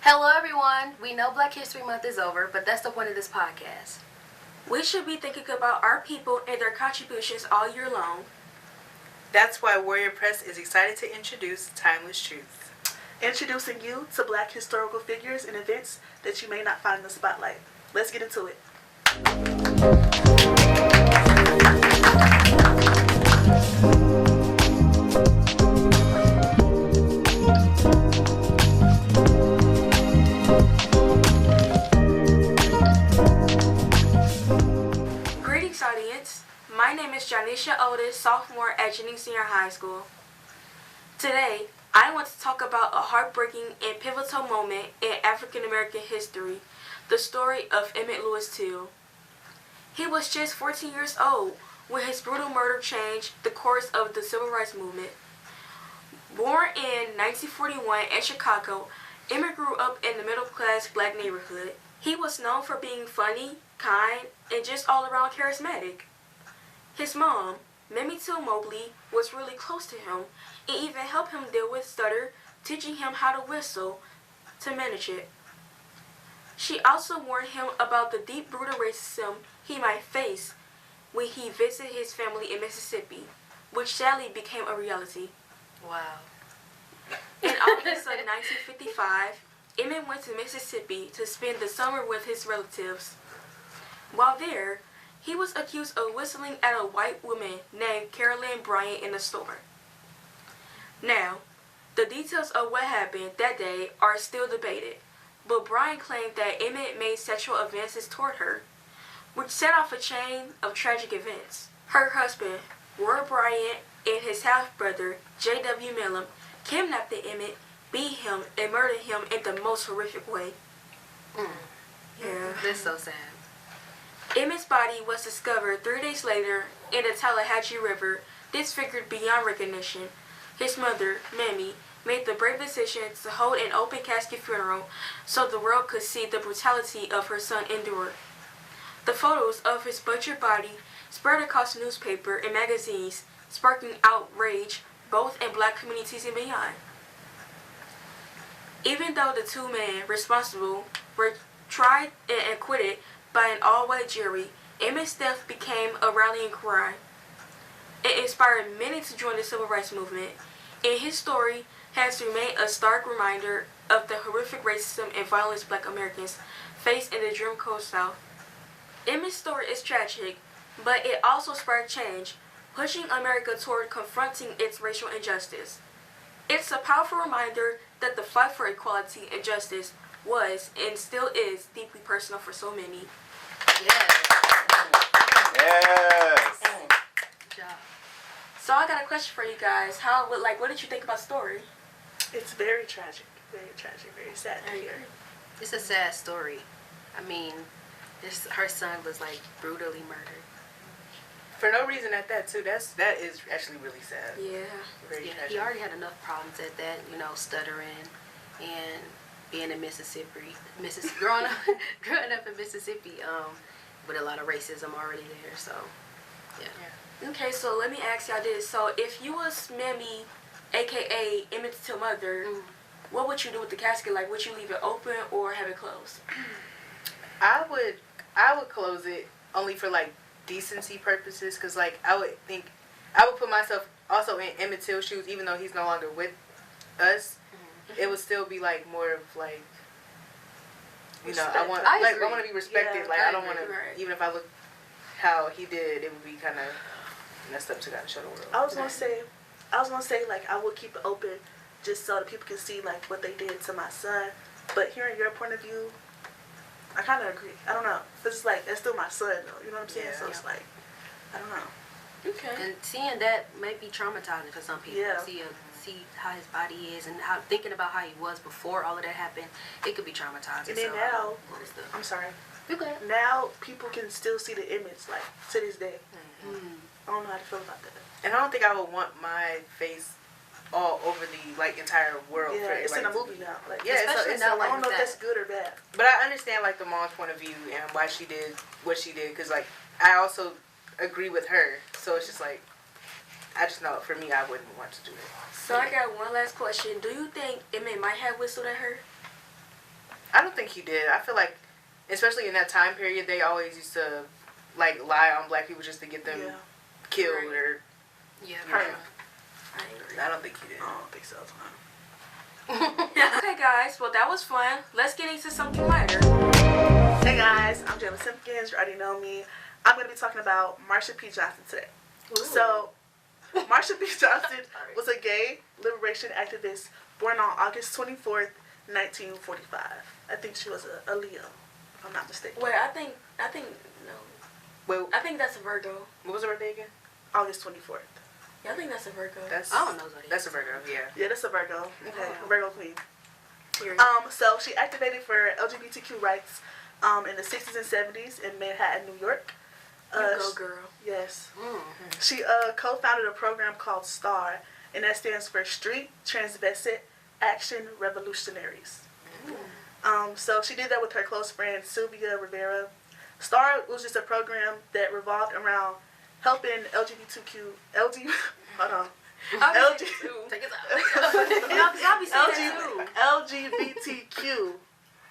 Hello everyone! We know Black History Month is over, but that's the point of this podcast. We should be thinking about our people and their contributions all year long. That's why Warrior Press is excited to introduce Timeless Truth. Introducing you to Black historical figures and events that you may not find in the spotlight. Let's get into it. Greetings, audience. My name is Joneisha Otis, sophomore at Jennings Senior High School. Today, I want to talk about a heartbreaking and pivotal moment in African American history, the story of Emmett Till. He was just 14 years old when his brutal murder changed the course of the Civil Rights Movement. Born in 1941 in Chicago, Emmett grew up in the middle-class black neighborhood. He was known for being funny, kind, and just all-around charismatic. His mom, Mammie Till Mobley, was really close to him and even helped him deal with stutter, teaching him how to whistle to manage it. She also warned him about the deep brutal racism he might face when he visited his family in Mississippi, which sadly became a reality. Wow. In August of 1955, Emmett went to Mississippi to spend the summer with his relatives. While there, he was accused of whistling at a white woman named Carolyn Bryant in a store. Now, the details of what happened that day are still debated, but Bryant claimed that Emmett made sexual advances toward her, which set off a chain of tragic events. Her husband, Roy Bryant, and his half-brother, J.W. Millam, kidnapped Emmett, beat him, and murdered him in the most horrific way. Yeah. That's so sad. Emmett's body was discovered 3 days later in the Tallahatchie River, disfigured beyond recognition. His mother, Mamie, made the brave decision to hold an open casket funeral so the world could see the brutality of her son endured. The photos of his butchered body spread across newspaper and magazines, sparking outrage both in black communities and beyond. Even though the two men responsible were tried and acquitted by an all-white jury, Emmett's death became a rallying cry. It inspired many to join the Civil Rights Movement, and his story has remained a stark reminder of the horrific racism and violence black Americans faced in the Jim Crow South. Emmett's story is tragic, but it also sparked change, pushing America toward confronting its racial injustice. It's a powerful reminder that the fight for equality and justice was and still is deeply personal for so many. Yes. Yes. Good job. So I got a question for you guys. What did you think about the story? It's very tragic, very sad to hear. It's a sad story. I mean, her son was like brutally murdered. For no reason at that too. That is actually really sad. Yeah. Very Yeah, tragic. he already had enough problems at that, stuttering and being in Mississippi, growing up in Mississippi, with a lot of racism already there. So, yeah. Okay, so let me ask y'all this. So if you was Mammy, aka Emmett Till mother, what would you do with the casket? Like, would you leave it open or have it closed? I would close it only for like decency purposes, because like I would put myself also in Emmett Till's shoes, even though he's no longer with us. It would still be like more of like, I want to be respected. Yeah, like I don't want to, right. even if I look how he did, it would be kind of messed up to kind of show the world. I was gonna say like I would keep it open just so that people can see like what they did to my son. But hearing your point of view, I kind of agree. I don't know. It's like it's still my son though. You know what I'm saying? Yeah. So it's like I don't know. Okay. And seeing that might be traumatizing for some people. Yeah. See how his body is and how thinking about how he was before all of that happened, it could be traumatizing. And then so, now, what is the, I'm sorry. you good. Now people can still see the image like to this day. I don't know how to feel about that. And I don't think I would want my face all over the like entire world. Yeah, for it's in like, a movie now. Like, Yeah, Especially it's now, a, I don't know like if that's good or bad. but I understand like the mom's point of view and why she did what she did, because like I also agree with her. So it's just like I just know for me I wouldn't want to do it. So I got one last question. Do you think Emmett might have whistled at her? I don't think he did. I feel like, especially in that time period, they always used to like lie on black people just to get them killed or hurt. I don't think he did. I don't think so. Okay, guys. Well, that was fun. Let's get into something lighter. Hey guys, I'm Jayla Simpkins. You already know me. I'm going to be talking about Marsha P. Johnson today. Ooh. So, Marsha P. Johnson was a gay liberation activist born on August 24th, 1945. I think she was a Leo, if I'm not mistaken. Wait, I think no. Wait, I think that's a Virgo. what was her birthday again? August 24th. Yeah, I think that's a Virgo. That's I don't know zodiac. That's a Virgo. Yeah. Yeah, that's a Virgo. Okay, Wow. Virgo queen. Period. So she activated for LGBTQ rights in the 60s and 70s in Manhattan, New York. You go, girl. Yes. Mm-hmm. She co-founded a program called STAR, and that stands for Street Transvestite Action Revolutionaries. So she did that with her close friend Sylvia Rivera. STAR was just a program that revolved around helping hold on. Take it out. Y'all be saying that too. LGBTQ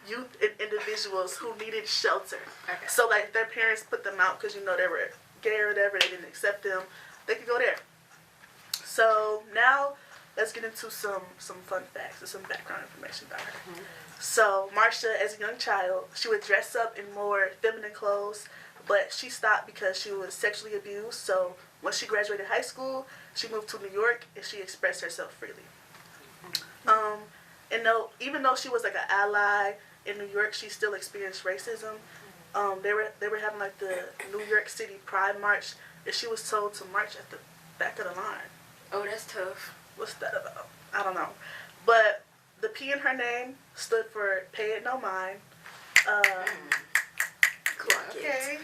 youth and individuals who needed shelter. Okay. So like their parents put them out because they were gay or whatever, they didn't accept them. They could go there. So now let's get into some fun facts and some background information about her. Mm-hmm. So Marsha, as a young child, she would dress up in more feminine clothes, but she stopped because she was sexually abused. So when she graduated high school, she moved to New York and she expressed herself freely. And even though she was like an ally in New York, she still experienced racism. They were having like the New York City Pride March, and she was told to march at the back of the line. Oh, that's tough. What's that about? I don't know. But the P in her name stood for Pay It No Mind. Okay.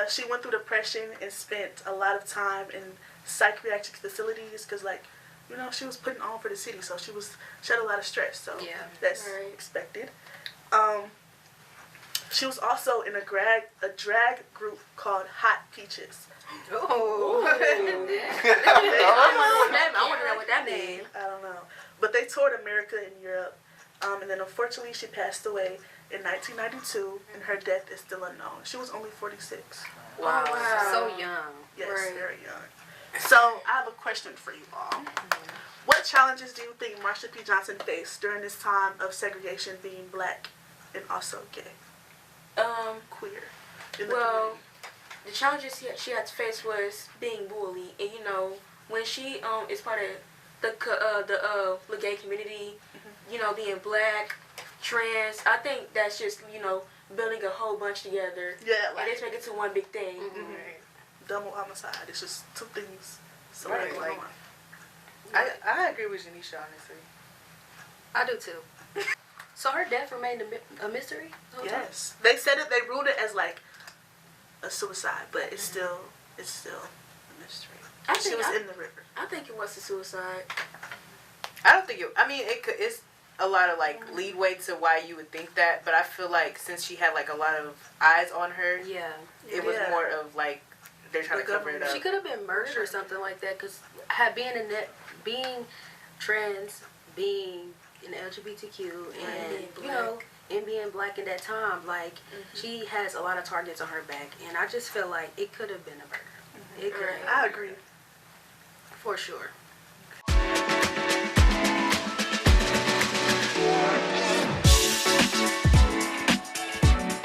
She went through depression and spent a lot of time in psychiatric facilities because, like, she was putting on for the city, so she had a lot of stress. So that's expected. She was also in a drag group called Hot Peaches. Oh. I wonder what that means. I don't know. But they toured America and Europe. And then unfortunately she passed away in 1992, and her death is still unknown. She was only 46. Wow. Oh, wow. So young. Yes, Right. very young. So I have a question for you all. What challenges do you think Marsha P. Johnson faced during this time of segregation, being black and also gay, queer? In the Well, community? the challenges she had to face was being bullied, and when she is part of the gay community, being black, trans, I think that's just building a whole bunch together. Yeah, And like let's make it to one big thing. double homicide. It's just two things. So Right, going like- on. I agree with Joneisha, honestly. I do too. So her death remained a mystery? the whole time? Yes, they said it. They ruled it as like a suicide, but it's still a mystery. She was in the river. I think it was a suicide. I don't think it's a lot of like leadway to why you would think that, but I feel like since she had like a lot of eyes on her, Yeah. it was Yeah. more of like they're trying to cover it up. She could have been murdered or something like that, because being trans, being in LGBTQ, and being and being black in that time, like she has a lot of targets on her back, and I just feel like it could have been a murder. It could have, I agree. for sure.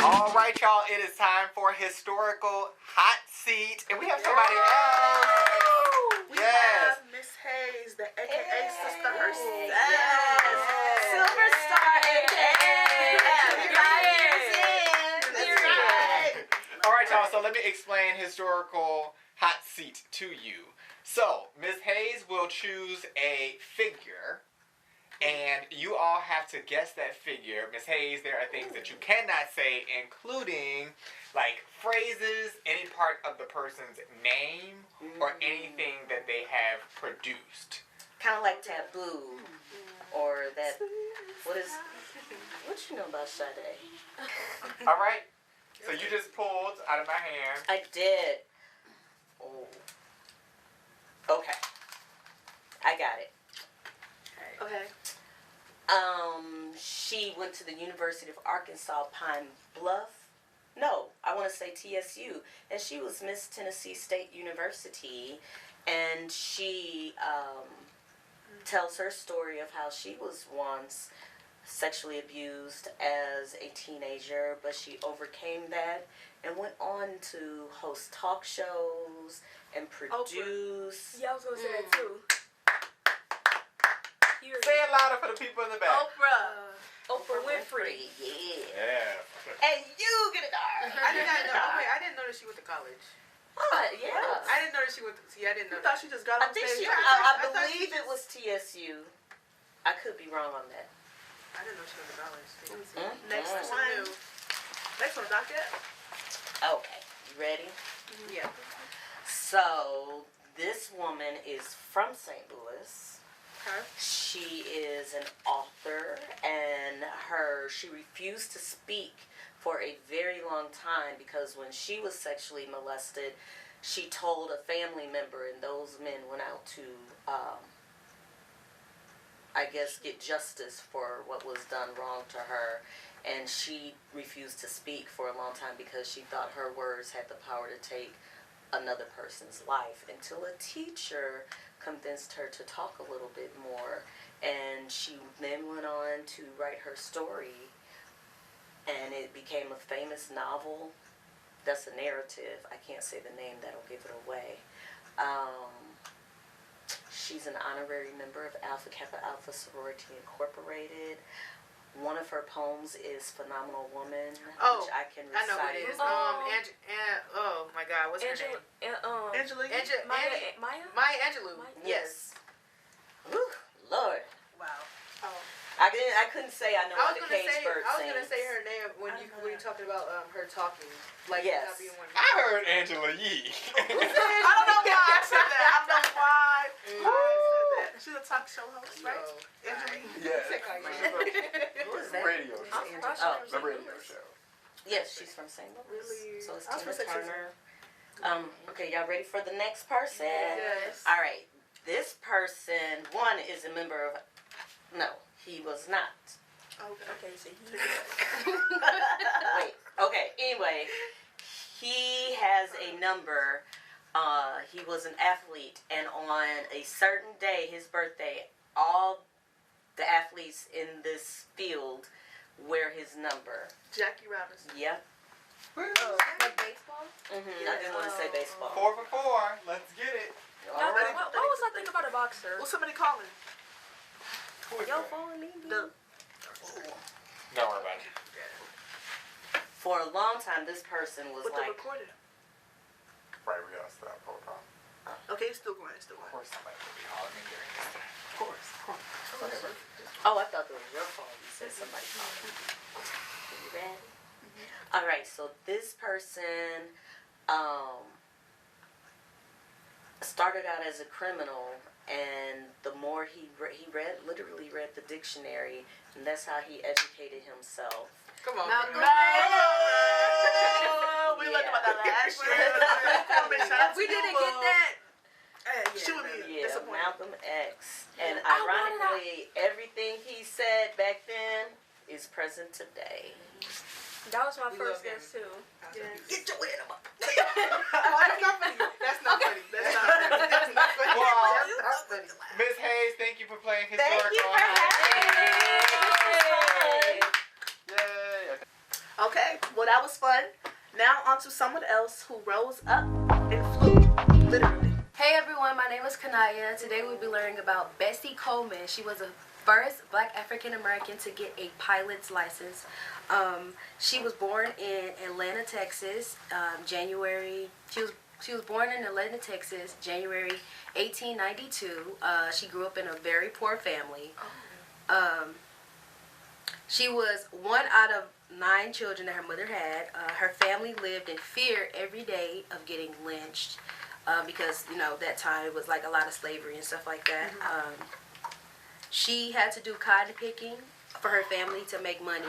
All right, y'all, it is time for historical hot seat, and we have somebody else. We Yes. have Miss Hayes, the AKA sister herself. Yes. Superstar AKA. All right, y'all, so let me explain historical hot seat to you. So, Ms. Hayes will choose a figure, and you all have to guess that figure. Ms. Hayes, there are things that you cannot say, including like phrases, any part of the person's name, or anything that they have produced. Kind of like Taboo, or that, what you know about Sade? All right? So you just pulled out of my hand. I did. Oh. Okay. I got it. Okay. She went to the University of Arkansas Pine Bluff. No, I want to say TSU. And she was Miss Tennessee State University. And she tells her story of how she was once sexually abused as a teenager, but she overcame that and went on to host talk shows and produce. Yeah, I was gonna say that too. Say it louder for the people in the back. Oprah Winfrey. Yeah. Yeah. And you get a dog. I did not know. Okay, I didn't know that she went to college. Yeah. I didn't know that she went. See, I didn't know. I thought she just got I on think stage. I thought believe she it was TSU. I could be wrong on that. I didn't know she went to college. Next Mm. one. Next one, docket. Okay, you ready? Yeah. So this woman is from St. Louis. Okay. She is an author, and she refused to speak for a very long time because when she was sexually molested, she told a family member, and those men went out to, I guess, get justice for what was done wrong to her. And she refused to speak for a long time because she thought her words had the power to take another person's life, until a teacher convinced her to talk a little bit more. And she then went on to write her story, and it became a famous novel. That's a narrative. I can't say the name, that'll give it away. She's an honorary member of Alpha Kappa Alpha Sorority Incorporated. One of her poems is Phenomenal Woman, which I can recite. I know what it is. Oh my God, what's her name? Angela. Maya Angelou. Yes. Whew, Lord. Wow. I couldn't say I know I what was the cage bird gonna sings. say her name when you talking about her talking, like Yes. not being one. I heard Angela Yee. I don't know why I said that. I don't know why I said that. She's a talk show host, right? Angela. Yes. Who is that? Radio I'm show. from Oh. The radio show. Yes, she's from St. Louis. Really? So it's I was Tina gonna say Turner. Okay, y'all ready for the next person? Yes. All right. This person, one is a member of. No, he was not. Okay, so he. Wait. Okay. Anyway, he has a number. He was an athlete, and on a certain day, his birthday, all the athletes in this field wear his number. Jackie Robinson. Yep. Like baseball? I didn't want to say baseball. 4 for 4. Let's get it. What was I thinking about a boxer? What's somebody calling? Who is Yo, that? phone me. The Don't worry about it. For a long time, this person was with the like, recorder. Right, we gotta stop. Hold on. Okay, it's still going. It's still Of going. course somebody will be hollering during this time. Of course. Whatever. oh, I thought it was your phone. You said somebody called. You ready? All right, so this person started out as a criminal, and the more he literally read the dictionary, and that's how he educated himself. Come on. Malcolm. No, we learned about that last year. We didn't get that. She would be Yeah, disappointed. Malcolm X. And I wanted ironically, everything he said back then is present today. That was my We first love him. guess too. Get your head up. That's not funny. That's not funny. That's not funny. That's not funny. Well, That's not funny. Ms. Hayes, thank you for playing Thank you Historical for High. having me. Yay. Okay, well that was fun. Now on to someone else who rose up and flew, literally. Hey everyone, my name is Kanaya. Today we'll be learning about Bessie Coleman. She was the first Black African American to get a pilot's license. She was born in Atlanta, Texas, January. She was born in Atlanta, Texas, January 1892. She grew up in a very poor family. She was one out of 9 children that her mother had. Her family lived in fear every day of getting lynched because, you know, that time it was like a lot of slavery and stuff like that. She had to do cotton picking for her family to make money.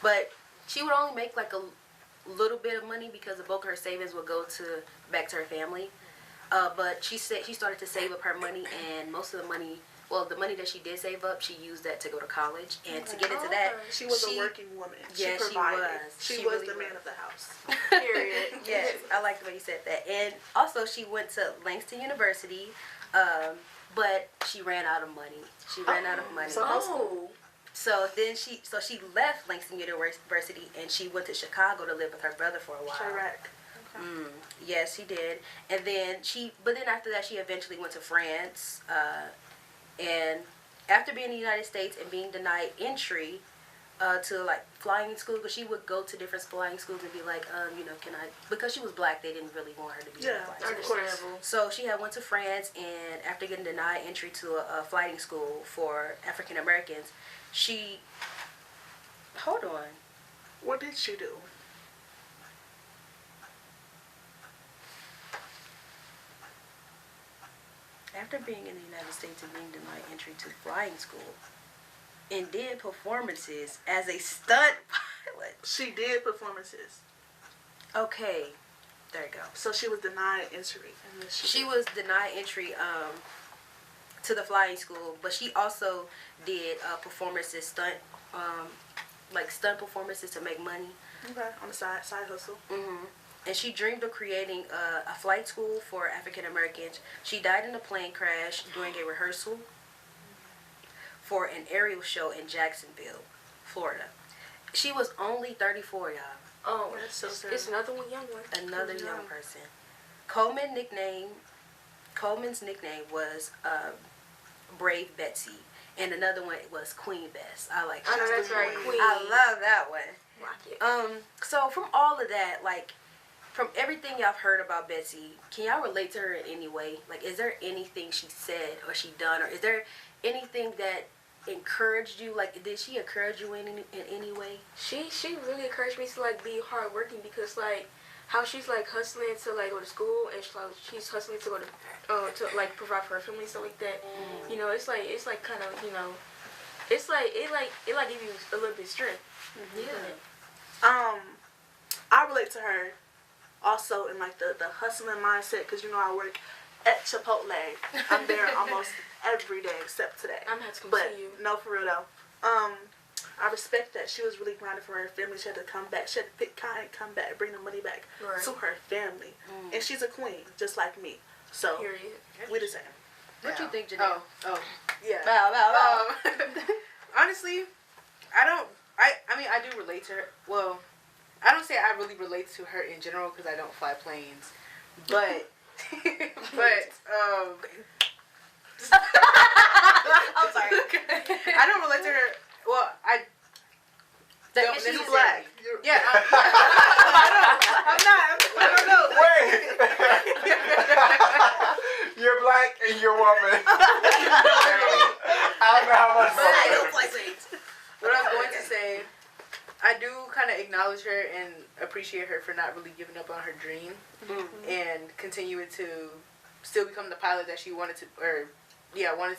But she would only make like a little bit of money because the bulk of her savings would go back to her family. But she said she started to save up her money, and most of the money well, the money that she did save up, she used that to go to college. And to get into that, she was a working woman. Yeah, she provided. she She was really the man was. of the house. Period. Yes, I like the way you said that. And also, she went to Langston University, but she ran out of money. She ran out of money. So high school. So then she left Langston University and she went to Chicago to live with her brother for a while. Chirac. Yes, she did. And then after that, she eventually went to France. And after being in the United States and being denied entry to like flying school, because she would go to different flying schools and be like, can I? Because she was black, they didn't really want her to be in flying school. Understandable. So she had went to France, and after getting denied entry to a flying school for African Americans, hold on. What did she do? After being in the United States and being denied entry to flying school, and did performances as a stunt pilot. She did performances. Okay, there you go. So she was denied entry. And then She was denied entry to the flying school, but she also did performances, stunt performances to make money. Okay, on the side hustle. And she dreamed of creating a flight school for African Americans. She died in a plane crash during a rehearsal for an aerial show in Jacksonville, Florida. She was only 34, y'all. Oh, That's so sad. it's another one, young one. Another young person. Coleman's nickname was Brave Betsy, and another one was Queen Bess. I like. I know that. that's right, Queen. I love that one. Rock it. So from all of that, like, from everything y'all heard about Betsy, can y'all relate to her in any way? Like, is there anything she said or she done, or is there anything that encouraged you? Like, did she encourage you in any way? She really encouraged me to like be hardworking, because like how she's like hustling to like go to school, and she's hustling to go to like provide for her family and stuff like that. You know, it's like kind of, you know, it's like it give you a little bit of strength. Yeah. I relate to her also in like the hustling mindset, because you know I work at Chipotle. I'm there almost every day except today. I'm gonna have to come But see you. no, for real though. I respect that she was really grinding for her family. She had to come back. She had to pick kind, come back, bring the money back Right. to her family. And she's a queen, just like me. So Period. we the same. What you think, Janelle? Oh, yeah. Bow. Honestly, I mean, I do relate to her. Well, I don't say I really relate to her in general because I don't fly planes. But, I'm sorry. I don't relate to her. Well, I don't Is she necessarily. black? Yeah, I'm not. I don't know. Wait. You're black and you're woman. I don't know how much. But I don't fly planes. What I was going to say, I do kind of acknowledge her and appreciate her for not really giving up on her dream and continuing to still become the pilot that she wanted to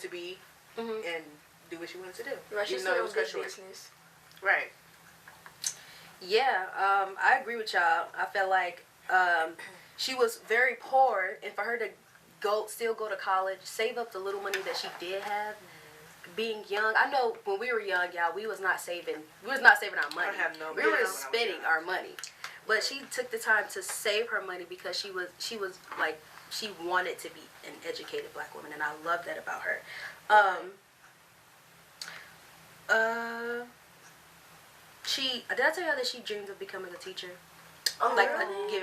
be and do what she wanted to do. Right, she's even though it still was in cut short. business. Right. Yeah, I agree with y'all. I felt like she was very poor, and for her to still go to college, save up the little money that she did have, being young. I know when we were young, y'all, we was not saving our money. I have no we money were when I was spending young. our money. But she took the time to save her money because she was like, she wanted to be an educated black woman, and I love that about her. Did I tell you that she dreamed of becoming a teacher? Oh, Like really?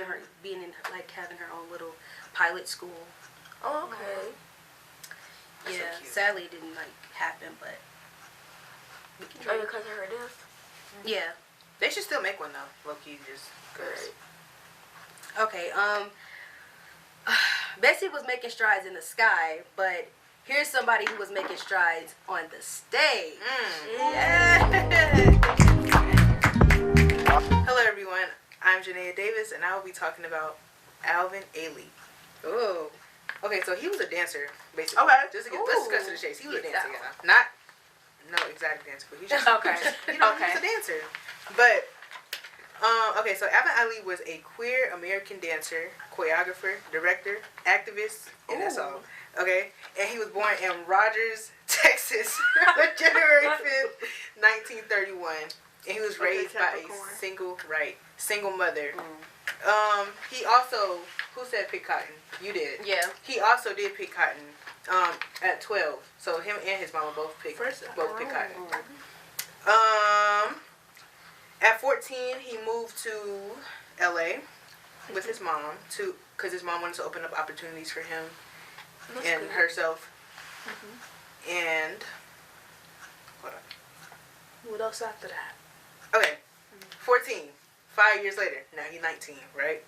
having her own little pilot school. Oh, okay. That's so Yeah, cute. sadly it didn't happen, but we can Oh, try. because of her death. Yeah. They should still make one though, low key, just cause. Okay. Bessie was making strides in the sky, but here's somebody who was making strides on the stage. Yeah. Hello everyone, I'm Janaya Davis and I will be talking about Alvin Ailey. Oh. Okay, so he was a dancer, basically. Okay. Let's cut to the chase. He was a Yeah. dancer, y'all. Not no exotic dancer, but he just Okay. he was a dancer. But okay, so Alvin Ailey was a queer American dancer, choreographer, director, activist, and that's all. Okay? And he was born in Rogers, Texas, on January 5th, 1931. And he was raised by a single mother. He also, who said pick cotton? You did. Yeah. He also did pick cotton at 12. So him and his mama both picked cotton. At 14, he moved to LA with his mom because his mom wanted to open up opportunities for him and herself. And hold on. What else after that? Okay, 14. 5 years later, now he's 19, right?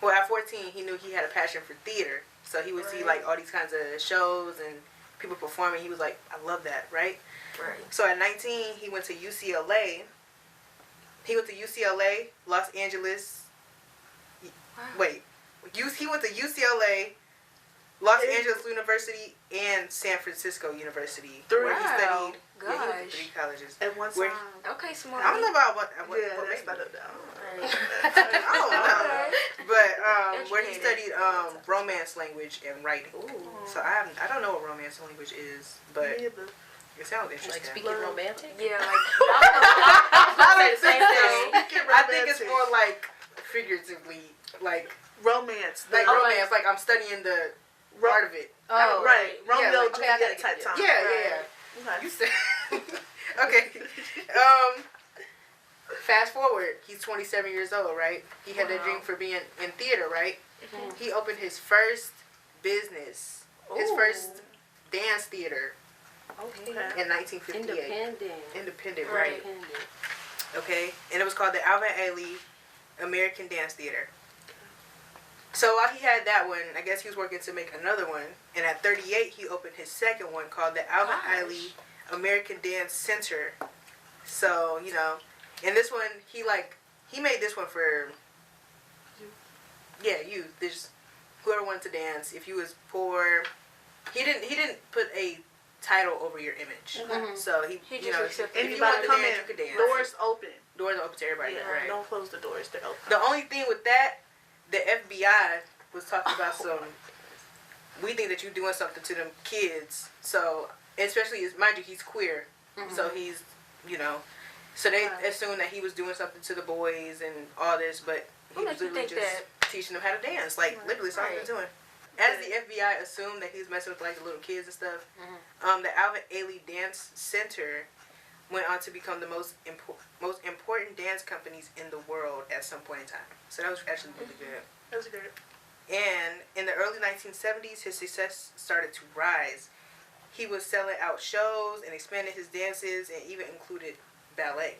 Well, at 14, he knew he had a passion for theater, so he would see like all these kinds of shows and people performing. He was like, I love that, right? Right. So at 19, he went to UCLA. Los Angeles. Wow. Wait, he went to UCLA, Los Angeles University, and San Francisco University. Where he studied. Yeah, he went to 3 colleges. At one Where- time. Okay, smart. I don't know about what Yeah, that's maybe. not a I don't know. But where he Educated. studied Romance language and writing. So I don't know what Romance language is, but it sounds interesting. Like speaking romantic? Yeah, like I say the same thing. I think it's more like figuratively, like romance. romance. Like I'm studying the part of it. Oh, right. Yeah, Romeo like, okay, I Juliet gotta type get time. Yeah. Okay. You said okay. Fast forward, he's 27 years old, right? He had that dream for being in theater, right? He opened his first business, his first dance theater Okay. in 1958. Independent, right? Independent. Okay, and it was called the Alvin Ailey American Dance Theater. So while he had that one, I guess he was working to make another one. And at 38, he opened his second one called the Alvin Ailey American Dance Center. So, you know, and this one, he made this one for, you. There's whoever wanted to dance. If you was poor, he didn't put a title over your image. So he He you just know, accepted if you Anybody wanted to come dance, in, you could dance. doors open. Doors are open to everybody, right? Don't close the doors. They're open. The only thing with that, the FBI was talking about we think that you're doing something to them kids. So, especially, mind you, he's queer. So he's, you know, so they assumed that he was doing something to the boys and all this, but he was literally just teaching them how to dance. Like, literally, that's all he was doing. As the FBI assumed that he was messing with, like, the little kids and stuff, the Alvin Ailey Dance Center went on to become the most important dance companies in the world at some point in time. So that was actually really good. That was good. And in the early 1970s, his success started to rise. He was selling out shows and expanded his dances and even included ballet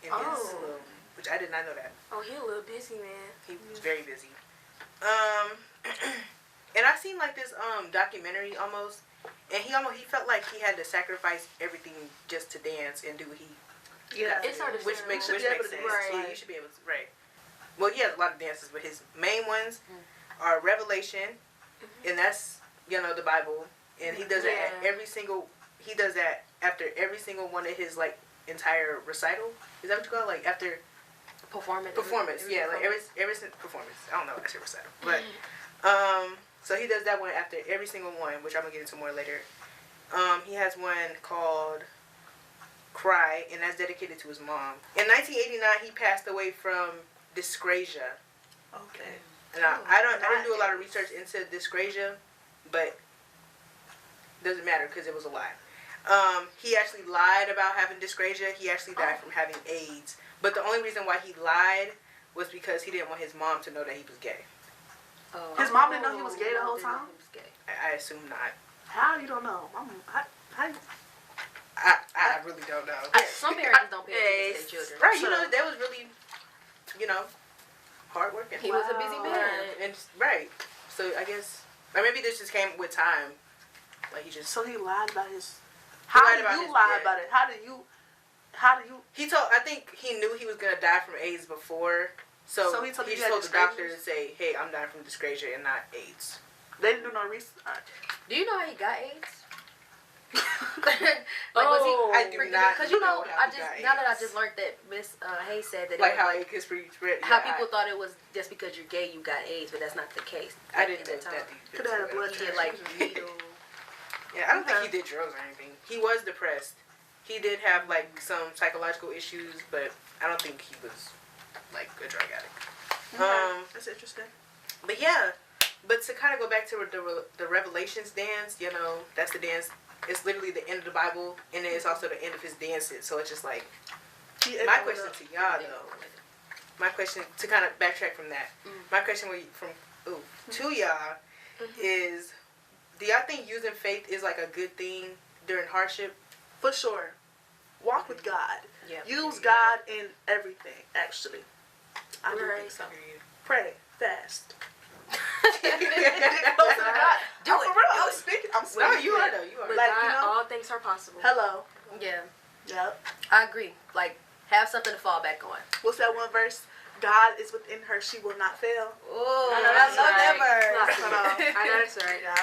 in his little, which I did not know that. Oh, he a little busy, man. He was very busy. And I seen like this documentary almost, and he felt like he had to sacrifice everything just to dance and do what he It's hard to which makes sense. Right. Yeah, you should be able to, right. Well, he has a lot of dances, but his main ones are Revelation, and that's, you know, the Bible, and he does that at every single, he does that after every single one of his, like, entire recital. Is that what you call it? Like, after Performance. yeah, like every performance. I don't know, I said recital. But, so he does that one after every single one, which I'm going to get into more later. He has one called Cry, and that's dedicated to his mom. In 1989, he passed away from dyscrasia. Okay. And I didn't do a lot of research into dyscrasia, but it doesn't matter because it was a lie. He actually lied about having dyscrasia. He actually died from having AIDS. But the only reason why he lied was because he didn't want his mom to know that he was gay. His mom didn't know he was gay the whole time? I assume not. How? You don't know? How? I really don't know. Some parents don't pay attention to their children. Right, you know, that was really, you know, hardworking. He was a busy man. And right. So I guess, or maybe this just came with time. Like he just. So he lied about his. How did you lie about it? How do you? He told. I think he knew he was gonna die from AIDS before. So he told he just told the doctor to say, "Hey, I'm dying from dyscrasia and not AIDS." They didn't do no research. Do you know how he got AIDS? I do not. Because you know, how he got now that I AIDS. just learned that Miss Hayes said that Like it was how like, it could spread. how people thought it was just because you're gay you got AIDS, but that's not the case. I didn't at know that. Could have had a blood He test. did like needle. Yeah, I don't think he did drugs or anything. He was depressed. He did have like some psychological issues, but I don't think he was like a drug addict. That's interesting. But yeah, but to kind of go back to the Revelations dance, you know, that's the dance. It's literally the end of the Bible, and then it's also the end of his dances. So it's just like my question to y'all though. My question to kind of backtrack from that. My question to y'all is, do y'all think using faith is like a good thing during hardship? For sure. Walk with God. Yeah. Use God in everything, actually. I do Right. think so. Pray. Fast. Do I'm it. for real. I'm speaking. I'm speaking. No, you are though. You are. With Like, God, you know- all things are possible. Hello. Yeah, Yep. I agree. Like, have something to fall back on. What's that one verse? God is within her. She will not fail. Oh, I know I that's love that right. verse. Hold on. I know that's right. Yeah.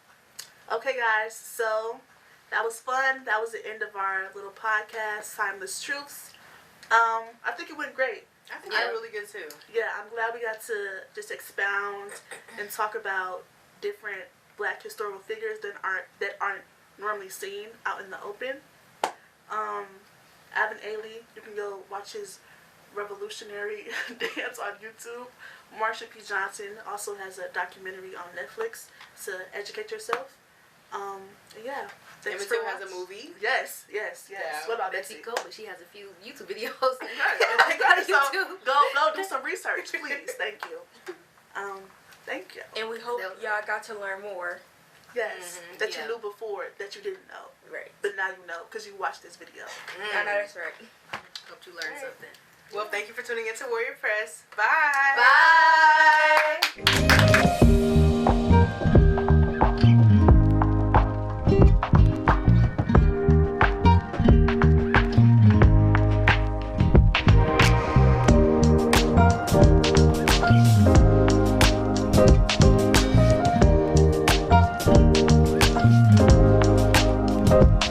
Okay, guys. So that was fun. That was the end of our little podcast, Timeless Truths. I think it went great. I think Yeah. you're really good too. Yeah, I'm glad we got to just expound and talk about different Black historical figures that aren't normally seen out in the open. Alvin Ailey, you can go watch his revolutionary dance on YouTube. Marsha P Johnson also has a documentary on Netflix to educate yourself. Yeah. Thanks Emmett for Till has a watching. movie. Yes. Yeah. What about Betsy Betsy? Cole, but she has a few YouTube videos. So, YouTube. go do some research, please. Thank you. Thank you. And we hope y'all got to learn more. Yes, that you knew before that you didn't know, Right. but now you know because you watched this video. I know that's right. Hope you learned something. Well, thank you for tuning in to Warrior Press. Bye. Bye.